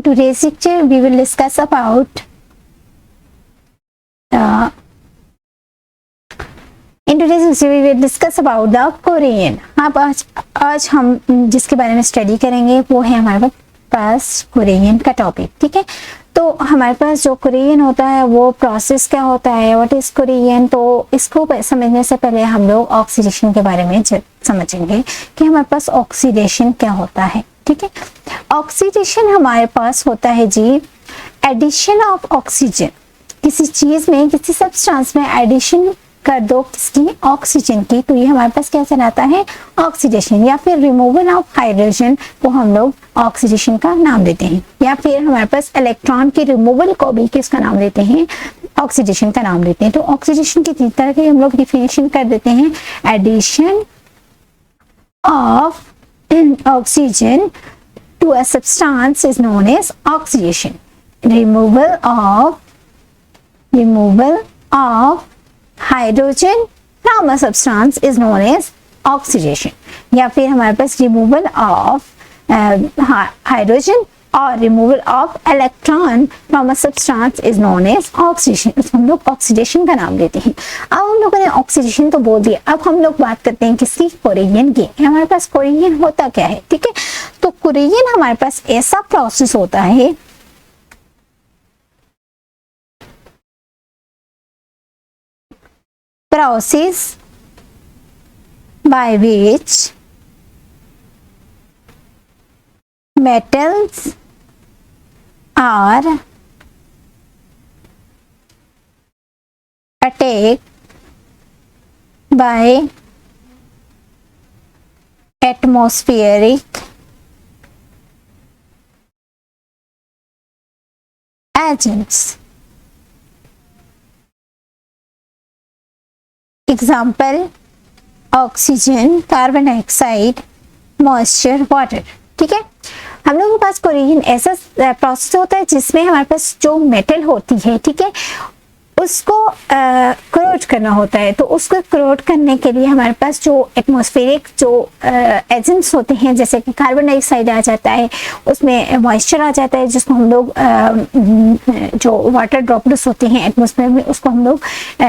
today's lecture we will discuss about in today's lecture we will discuss about the Korean। आप आज हम जिसके बारे में स्टडी करेंगे वो है हमारे पास कोरियन का टॉपिक। ठीक है, तो हमारे पास जो कोरियन होता है वो प्रोसेस क्या होता है, व्हाट इज कोरियन। तो इसको समझने से पहले हम लोग ऑक्सीडेशन के बारे में समझेंगे कि हमारे पास ऑक्सीडेशन क्या होता है। ठीक है, ऑक्सीडेशन हमारे पास होता है जी एडिशन ऑफ ऑक्सीजन। किसी चीज में, किसी सब्सटेंस में एडिशन कर दो किसकी, ऑक्सीजन की, तो ये हमारे पास क्या कहलाता है, ऑक्सीडेशन। या फिर रिमूवल ऑफ हाइड्रोजन को हम लोग ऑक्सीडेशन का नाम देते हैं। या फिर हमारे पास इलेक्ट्रॉन के रिमूवल को भी किसका नाम देते हैं, ऑक्सीडेशन का नाम देते हैं। तो ऑक्सीडेशन की तीन तरह की हम लोग डिफिनेशन कर देते हैं। Addition of oxygen to a substance is known as oxidation. Removal of hydrogen from a substance is known as oxidation. या फिर हमारे पास रिमूवल ऑफ हाइड्रोजन और removal of electron from a substance is known as oxidation. इसको हम लोग oxidation का नाम देते हैं। अब हम लोगों ने ऑक्सीडेशन तो बोल दिया, अब हम लोग बात करते हैं किसकी, कोरियन की। हमारे पास कोरियन होता क्या है। ठीक है, तो कोरियन हमारे पास ऐसा प्रोसेस होता है process by which metals are attacked by atmospheric agents। Example oxygen, carbon dioxide, moisture, water. ठीक है, हम लोगों के पास कोरियन ऐसा प्रोसेस होता है जिसमें हमारे पास जो मेटल होती है, ठीक है, उसको क्रोड करना होता है। तो उसको क्रोड करने के लिए हमारे पास जो एटमॉस्फेरिक जो एजेंट्स होते हैं, जैसे कि कार्बन डाइऑक्साइड आ जाता है, उसमें मॉइस्चर आ जाता है, जिसको हम लोग जो वाटर ड्रॉपलेट्स होते हैं एटमॉस्फेयर में, उसको हम लोग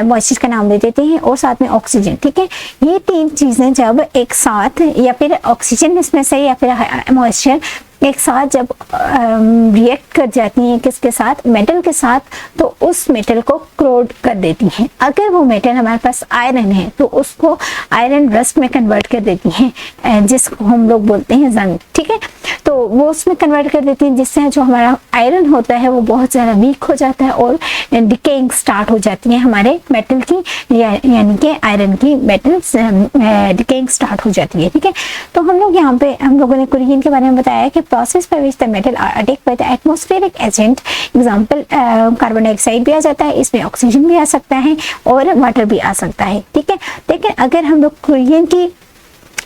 मॉइस्चर का नाम दे देते हैं, और साथ में ऑक्सीजन। ठीक है, ये तीन चीज़ें जब एक साथ, या फिर ऑक्सीजन इसमें से या फिर मॉइस्चर एक साथ जब रिएक्ट कर जाती हैं किसके साथ, मेटल के साथ, तो उस मेटल को क्रोड कर देती हैं। अगर वो मेटल हमारे पास आयरन है तो उसको आयरन रस्ट में कन्वर्ट कर देती हैं, जिसको हम लोग बोलते हैं जंग। ठीक है, तो वो उसमें कन्वर्ट कर देती हैं, जिससे जो हमारा आयरन होता है वो बहुत ज़्यादा वीक हो जाता है और डिकेइंग स्टार्ट हो जाती है हमारे मेटल की, यानी कि आयरन की मेटल्स डिकेइंग स्टार्ट हो जाती है। ठीक है, तो हम लोग यहाँ पे हम लोगों ने कोरियन के बारे में बताया कि process by which the metal are attacked by the atmospheric agent. Example carbon dioxide भी आ जाता है, इसमें ऑक्सीजन भी आ सकता है और वाटर भी आ सकता है। ठीक है, लेकिन अगर हम लोग कोरियन की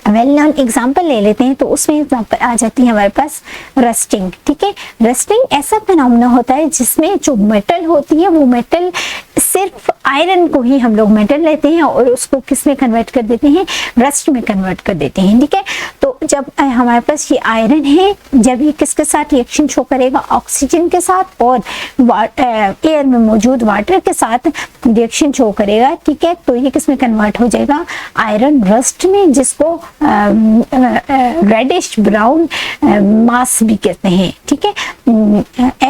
वेल नोन एग्जाम्पल ले लेते हैं तो उसमें एग्जाम्पल आ जाती है हमारे पास रस्टिंग। ठीक है, रस्टिंग ऐसा फिनोमेना होता है जिसमें जो मेटल होती है वो मेटल सिर्फ आयरन को ही हम लोग मेटल लेते हैं और उसको किस में कन्वर्ट कर देते हैं, रस्ट में कन्वर्ट कर देते हैं। ठीक है, तो जब हमारे पास ये आयरन है, जब ये किसके साथ रिएक्शन शो करेगा, ऑक्सीजन के साथ और एयर में मौजूद वाटर के साथ रिएक्शन शो करेगा। ठीक है, तो ये किस में कन्वर्ट हो जाएगा, आयरन रस्ट में, जिसको रेडिश ब्राउन मास भी कहते हैं। ठीक है,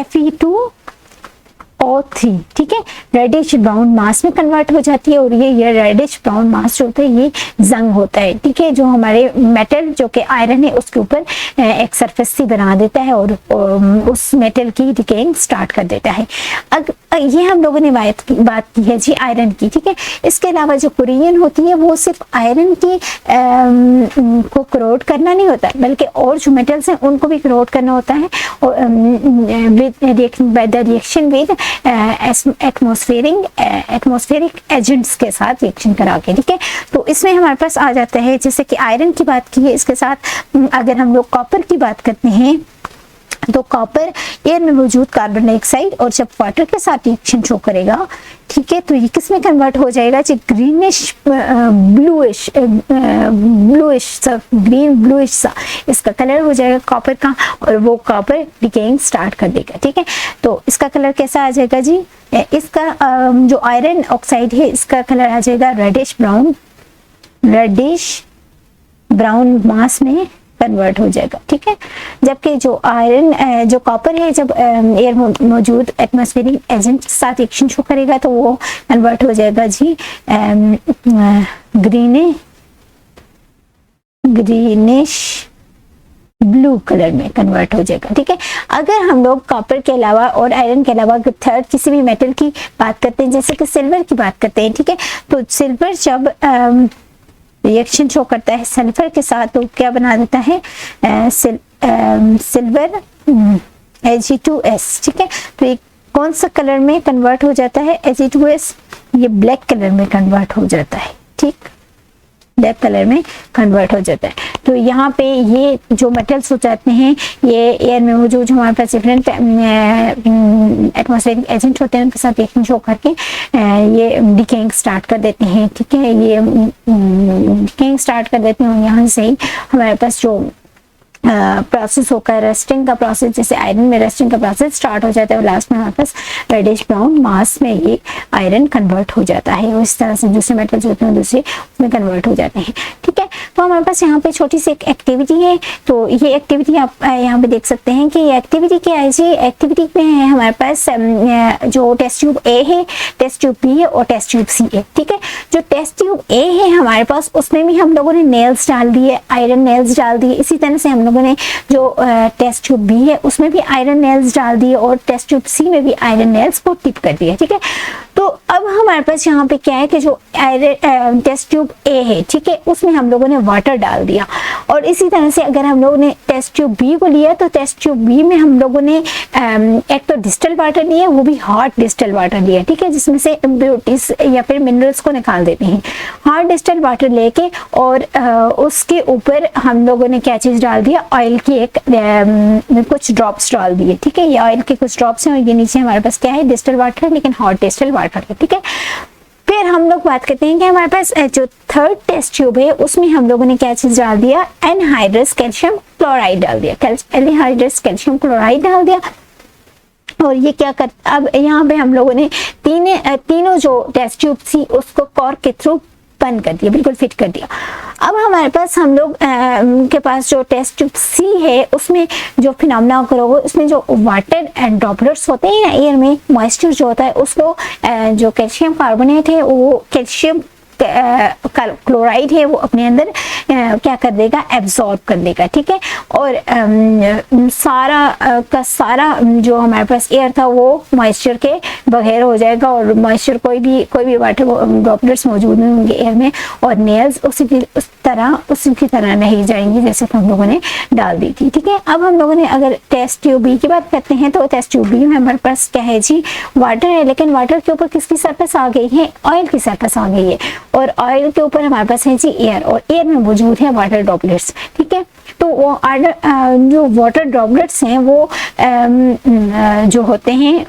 Fe2O3। ठीक है, रेडिश ब्राउन मास में कन्वर्ट हो जाती है और ये रेडिश ब्राउन मास जो होता है ये जंग होता है। ठीक है, जो हमारे मेटल जो कि आयरन है उसके ऊपर एक सरफेस सी बना देता है और उस मेटल की डिकेइंग स्टार्ट कर देता है। ये हम लोगों ने बात की है जी आयरन की। ठीक है, इसके अलावा जो कोरियन होती है वो सिर्फ आयरन की को क्रोड करना नहीं होता, बल्कि और जो मेटल्स हैं उनको भी क्रोड करना होता है, और by the reaction with atmospheric agents के साथ रिएक्शन करा के। ठीक है, तो इसमें हमारे पास आ जाता है, जैसे कि आयरन की बात की है, इसके साथ अगर हम लोग कॉपर की बात करते हैं तो कॉपर एयर में मौजूद कार्बन डाइऑक्साइड और जब वाटर के साथ रिएक्शन शो करेगा, ठीक है, तो ये किस में कन्वर्ट हो जाएगा जी, ग्रीनिश ब्लूइश सा, ग्रीन ब्लूइश सा इसका कलर हो जाएगा कॉपर का, और वो कॉपर डिकेइंग स्टार्ट कर देगा। ठीक है, तो इसका कलर कैसा आ जाएगा जी, इसका जो आयरन ऑक्साइड है इसका कलर आ जाएगा रेडिश ब्राउन मास में कन्वर्ट हो जाएगा। ठीक है, जबकि जो आयरन जो कॉपर है जब एयर मौजूद एटमॉस्फेरिक एजेंट के साथ रिएक्शन शो करेगा तो वो कन्वर्ट हो जाएगा जी ग्रीनिश ब्लू कलर में कन्वर्ट हो जाएगा। ठीक है, अगर हम लोग कॉपर के अलावा और आयरन के अलावा थर्ड किसी भी मेटल की बात करते हैं, जैसे कि सिल्वर की बात करते हैं, ठीक है, तो सिल्वर जब रिएक्शन शो करता है सल्फर के साथ तो क्या बना देता है, सिल्वर Ag2s। ठीक है, तो ये कौन सा कलर में कन्वर्ट हो जाता है, Ag2s, ये ब्लैक कलर में कन्वर्ट हो जाता है। ठीक, ब्लैक कलर में कन्वर्ट हो जाता है। तो यहाँ पे ये जो मेटल्स हो जाते हैं ये एयर में मौजूद जो हमारे पास डिफरेंट एटमॉस्फेरिक एजेंट होते हैं उनके साथ रिएक्शन शो करके ये डिकेइंग स्टार्ट कर देते हैं। ठीक है, ये डिकेइंग स्टार्ट कर देते हैं और यहाँ से ही हमारे पास जो प्रोसेस होकर रस्टिंग का प्रोसेस, जैसे आयरन में रस्टिंग का प्रोसेस स्टार्ट हो जाता है और लास्ट में हमारे पास रेडिश ब्राउन मास में ये आयरन कन्वर्ट हो जाता है और इस तरह से दूसरे मेटल्स होते हैं दूसरे उसमें कन्वर्ट हो जाते हैं। ठीक है, तो हमारे पास यहाँ पे छोटी सी एक एक्टिविटी है, तो ये एक्टिविटी आप यहाँ पे देख सकते हैं कि ये एक्टिविटी क्या है जी, एक्टिविटी में है हमारे पास जो टेस्ट ट्यूब ए है, टेस्ट ट्यूब बी है और टेस्ट ट्यूब सी है। ठीक है, जो टेस्ट ट्यूब ए है हमारे पास उसमें भी हम लोगों ने नेल्स डाल दिए, आयरन नेल्स डाल दिए। इसी तरह से हम लोगों ने जो टेस्ट ट्यूब बी है उसमें भी आयरन नेल्स डाल दिए और टेस्ट ट्यूब सी में भी आयरन नेल्स को टिप कर दिया। ठीक है, तो अब हमारे पास यहाँ पे क्या है कि जो आयरन टेस्ट ट्यूब ए है, ठीक है, उसमें हम लोगों ने वाटर डाल दिया और इसी तरह से अगर हम लोगों ने टेस्ट ट्यूब बी को लिया तो टेस्ट ट्यूब बी में हम लोगों ने एक तो डिस्टल वाटर लिया, वो भी हार्ड डिस्टल वाटर लिया। ठीक है, जिसमें से इम्प्योरिटीज या फिर मिनरल्स को निकाल देते हैं। हार्ड डिस्टल वाटर लेके और उसके ऊपर हम लोगों ने क्या चीज डाल दिया, ऑयल की एक कुछ ड्रॉप्स डाल दिए। ठीक है, ये ऑयल के कुछ ड्रॉप्स हैं और ये नीचे हमारे पास क्या है, डिस्टल वाटर है, लेकिन हॉट डिस्टल वाटर है। ठीक है, फिर हम लोग बात करते हैं कि हमारे पास जो थर्ड टेस्ट ट्यूब है उसमें हम लोगों ने क्या चीज डाल दिया, एनहाइड्रस कैल्शियम क्लोराइड डाल दिया, एनहाइड्रस कैल्शियम क्लोराइड डाल दिया। और ये क्या कर, अब यहाँ पे हम लोगों ने तीनों जो टेस्ट ट्यूब थी उसको कॉर्क के थ्रू बंद कर दिया, बिल्कुल फिट कर दिया। अब हमारे पास हम लोग के पास जो टेस्ट ट्यूब सी है उसमें जो फिनोमेना करोगे उसमें जो वाटर एंड ड्रॉपलेट्स होते हैं ना एयर में, मॉइस्चर जो होता है उसको जो कैल्शियम कार्बोनेट है वो कैल्शियम क्लोराइड है वो अपने अंदर क्या कर देगा, एब्जॉर्ब कर देगा। ठीक है, और सारा का सारा जो हमारे पास एयर था वो मॉइस्चर के बगैर हो जाएगा और मॉइस्चर कोई भी वाटर ड्रॉपलेट्स मौजूद नहीं होंगे एयर में और नेल्स उसी की तरह नहीं जाएंगी जैसे हम लोगों ने डाल दी थी। ठीक है, अब हम लोगों ने अगर टेस्ट ट्यूब बी की बात करते हैं तो टेस्ट ट्यूब बी में हमारे पास क्या है जी, वाटर है, लेकिन वाटर के ऊपर किसकी सरफेस आ गई है, ऑयल की सरफेस आ गई है और ऑयल के ऊपर हमारे पास है जी एयर और एयर में मौजूद है वाटर ड्रॉपलेट्स। ठीक है, तो वो जो वाटर ड्रॉपलेट्स हैं वो जो होते हैं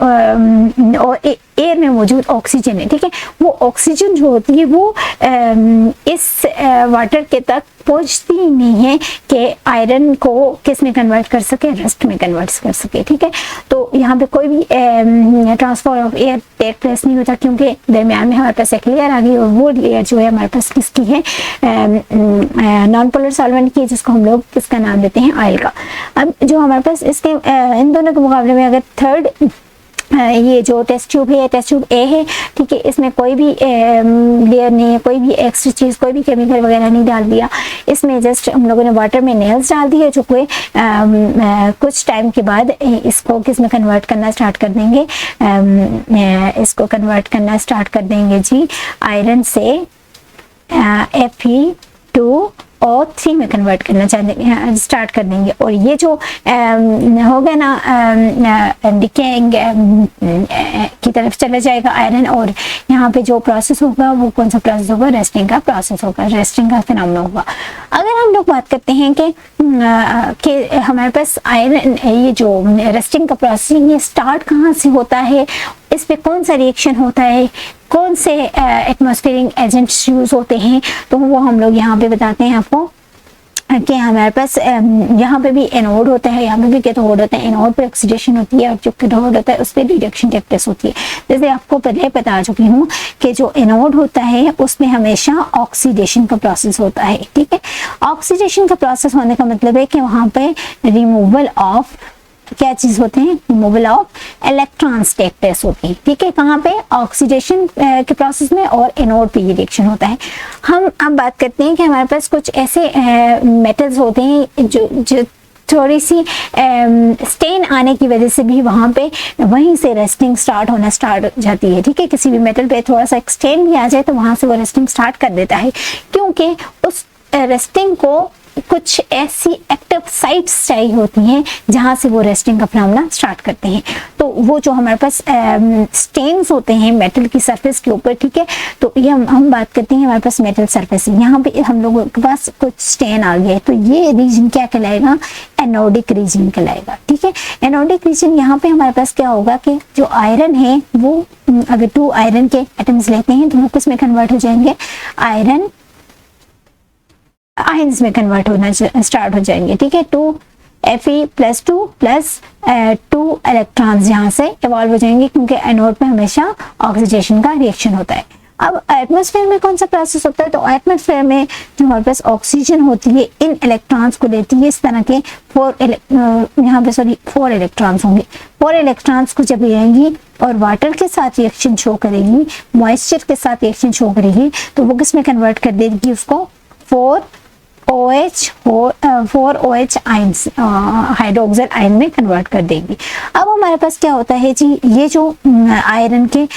और एयर में मौजूद ऑक्सीजन है। ठीक है, वो ऑक्सीजन जो होती है वो इस वाटर के तक पहुंचती ही नहीं है कि आयरन को किस में कन्वर्ट कर सके, रस्ट में कन्वर्ट कर सके। ठीक है, तो यहाँ पे कोई भी transfer of air take place नहीं होता क्योंकि दरमियान में हमारे पास एक लेयर आ गई और वो लेयर जो है हमारे पास किसकी है, नॉन पोलर सॉल्वेंट की, जिसको हम लोग किसका नाम देते हैं, ऑयल का। अब जो हमारे पास इसके इन दोनों के मुकाबले में अगर थर्ड ये जो टेस्ट ट्यूब है, टेस्ट ट्यूब ए है, ठीक है, इसमें कोई भी लेयर नहीं है, कोई भी एक्स्ट्रा चीज, कोई भी केमिकल वगैरह नहीं डाल दिया। इसमें जस्ट हम लोगों ने वाटर में नेल्स डाल दिए जो कोई कुछ टाइम के बाद इसको किस में कन्वर्ट करना स्टार्ट कर देंगे, इसको कन्वर्ट करना स्टार्ट कर देंगे जी आयरन से Fe2 O3 में कन्वर्ट करना चाहते स्टार्ट कर देंगे, और ये जो होगा ना डिकेइंग की तरफ चला जाएगा आयरन, और यहाँ पे जो प्रोसेस होगा वो कौन सा प्रोसेस होगा, रेस्टिंग का प्रोसेस होगा, रेस्टिंग का फिनोमेना होगा। अगर हम लोग बात करते हैं कि हमारे पास आयरन ये जो रेस्टिंग का प्रोसेस ये स्टार्ट कहाँ से होता है, इस पे कौन सा रिएक्शन होता है, कौन से एटमॉस्फेरिक एजेंट्स यूज होते हैं, तो वो हम लोग यहाँ पे बताते हैं आपको कि हमारे पास यहाँ पे भी एनोड होता है, यहाँ पे भी कैथोड होता है। एनोड पे ऑक्सीडेशन होती है और जो कैथोड होता है उस पर रिडक्शन टेक्टिस होती है। जैसे आपको पहले बता चुकी हूँ कि जो एनोड होता है उसमें हमेशा ऑक्सीडेशन का प्रोसेस होता है, ठीक है। ऑक्सीडेशन का प्रोसेस होने का मतलब है कि वहाँ पे रिमूवल ऑफ क्या चीज होते हैं, removal of electrons take place होती है, ठीक है। कहाँ पे, ऑक्सीडेशन के प्रोसेस में, और एनोड पे ये रिएक्शन होता है। हम अब बात करते हैं कि हमारे पास कुछ ऐसे मेटल्स होते हैं जो थोड़ी सी स्टेन आने की वजह से भी वहाँ पे वहीं से रेस्टिंग स्टार्ट होना स्टार्ट हो जाती है, ठीक है। किसी भी मेटल पे थोड़ा सा स्टेन भी आ जाए तो वहाँ से वो रेस्टिंग स्टार्ट कर देता है, क्योंकि उस रेस्टिंग को कुछ ऐसी एक्टिव साइट्स चाहिए होती हैं जहां से वो रेस्टिंग का फिनोमेना स्टार्ट करते हैं। तो वो जो हमारे पास स्टेन्स होते हैं मेटल की सरफेस के ऊपर, ठीक है, तो ये हम बात करते हैं हमारे पास मेटल सरफेस, यहाँ पे हम लोगों के पास कुछ स्टेन आ गया है, तो ये रीजन क्या कहलाएगा, एनोडिक रीजन कहलाएगा, ठीक है। एनोडिक रीजन यहाँ पे हमारे पास क्या होगा कि जो आयरन है वो अगर 2 आयरन के एटम्स लेते हैं तो वो किस में कन्वर्ट हो जाएंगे, आयरन आयंस में कन्वर्ट होना स्टार्ट हो जाएंगे, ठीक है। 2Fe+2 प्लस 2 इलेक्ट्रॉन्स यहाँ से इवॉल्व हो जाएंगे, क्योंकि एनोड पे हमेशा ऑक्सीडेशन का रिएक्शन होता है। अब एटमॉस्फेयर में कौन सा प्रोसेस होता है, तो एटमॉस्फेयर में जो हमारे पास ऑक्सीजन होती है इन इलेक्ट्रॉन्स को लेती है, इस तरह के 4 इलेक्ट्रॉन्स होंगे। 4 इलेक्ट्रॉन्स को जब लेंगी और वाटर के साथ रिएक्शन शो करेगी, मॉइस्चर के साथ रिएक्शन शो करेगी, तो वो किस में कन्वर्ट कर देगी उसको, 4OH आयंस हाइड्रोक्साइड आयन में कन्वर्ट कर देंगी। अब हमारे पास क्या होता है जी, ये जो आयरन के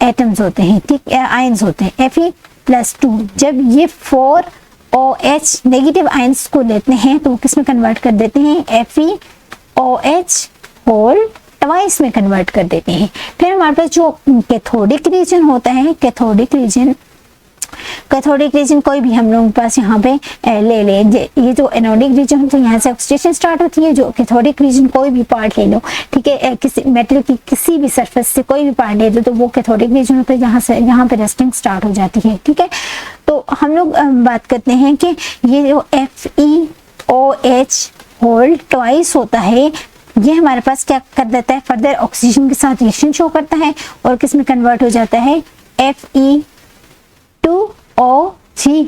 एटम्स होते हैं, ठीक, आयंस होते हैं Fe+2, जब ये 4OH नेगेटिव आयंस को लेते हैं तो वो किस में कन्वर्ट कर देते हैं, FeOH होल ट्वाइस में कन्वर्ट कर देते हैं। फिर हमारे पास जो कैथोडिक रीजन होता है, कैथोडिक रीजन कोई भी हम लोगों के पास यहाँ पे ले ले, ये जो एनोडिक रीजन होता है यहाँ से ऑक्सीडेशन स्टार्ट होती है। जो कैथोडिक रीजन कोई भी पार्ट ले लो, ठीक है, किसी मेटल की किसी भी सरफेस से कोई भी पार्ट ले लो तो वो कैथोडिक रीजन होता है, जहाँ से यहाँ पे रेस्टिंग स्टार्ट हो जाती है, ठीक है। तो हम लोग बात करते हैं कि ये जो FeOH होल ट्वाइस होता है, ये हमारे पास क्या कर देता है, फर्दर ऑक्सीजन के साथ रिएक्शन शो करता है और किस में कन्वर्ट हो जाता है, Fe2O3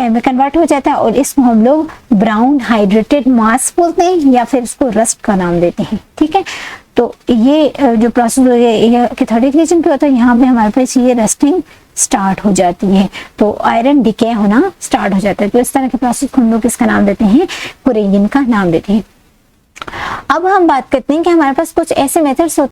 में कन्वर्ट हो जाता है, और इसको हम लोग ब्राउन हाइड्रेटेड मास बोलते हैं या फिर इसको रस्ट का नाम देते हैं, ठीक है। तो ये जो प्रोसेस ये कैथोडिक रीजन पे होता है, यहाँ पे हमारे पास ये रस्टिंग स्टार्ट हो जाती है, तो आयरन डिके होना स्टार्ट हो जाता है। तो इस तरह के प्रोसेस को हम लोग किसका नाम देते हैं, कोरेजन का नाम देते हैं। अब हम बात करते हैं कि हमारे पास कुछ ऐसे मेथड्स